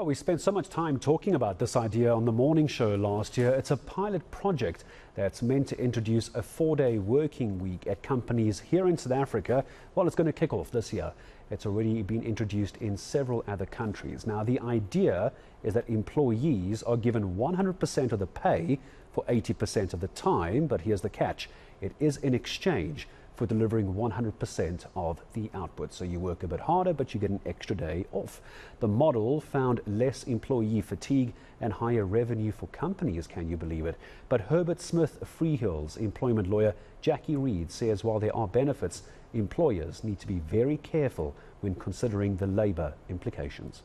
Oh, we spent so much time talking about this idea on the morning show last year. It's a pilot project that's meant to introduce a 4-day working week at companies here in South Africa. Well, it's going to kick off this year. It's already been introduced in several other countries. Now, the idea is that employees are given 100% of the pay for 80% of the time, but here's the catch. It is in exchange for delivering 100% of the output. So you work a bit harder, but you get an extra day off. The model found less employee fatigue and higher revenue for companies, can you believe it? But Herbert Smith Freehill's employment lawyer Jackie Reed says while there are benefits, employers need to be very careful when considering the labor implications.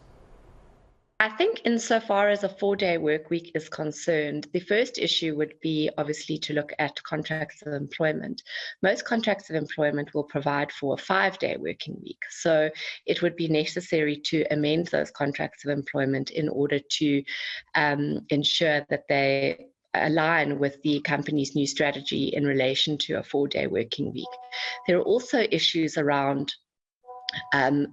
I think insofar as a 4-day work week is concerned, the first issue would be obviously to look at contracts of employment. Most contracts of employment will provide for a 5-day working week. So it would be necessary to amend those contracts of employment in order to ensure that they align with the company's new strategy in relation to a 4-day working week. There are also issues around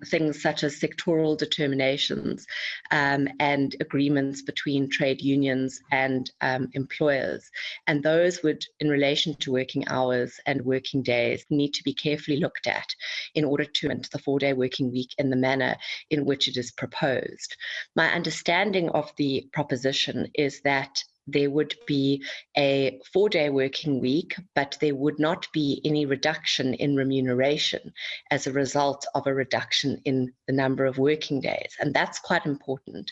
things such as sectoral determinations and agreements between trade unions and employers. And those would, in relation to working hours and working days, need to be carefully looked at in order to implement the 4-day working week in the manner in which it is proposed. My understanding of the proposition is that there would be a 4-day working week, but there would not be any reduction in remuneration as a result of a reduction in the number of working days. And that's quite important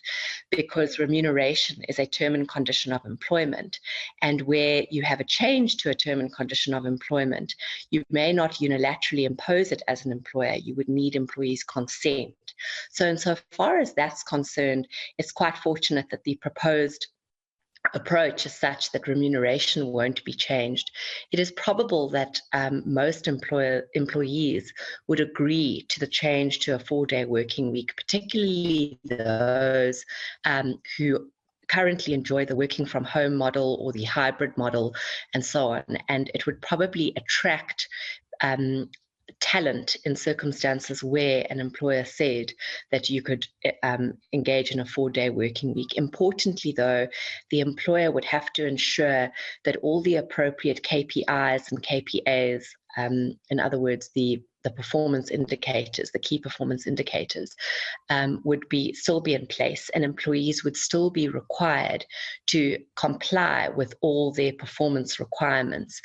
because remuneration is a term and condition of employment. And where you have a change to a term and condition of employment, you may not unilaterally impose it as an employer. You would need employees' consent. So insofar as that's concerned, it's quite fortunate that the proposed approach is such that remuneration won't be changed. It is probable that most employees would agree to the change to a 4-day working week, particularly those who currently enjoy the working from home model or the hybrid model and so on. And it would probably attract talent in circumstances where an employer said that you could engage in a 4-day working week. Importantly, though, the employer would have to ensure that all the appropriate KPIs and KPAs, in other words, the performance indicators, the key performance indicators, would still be in place, and employees would still be required to comply with all their performance requirements.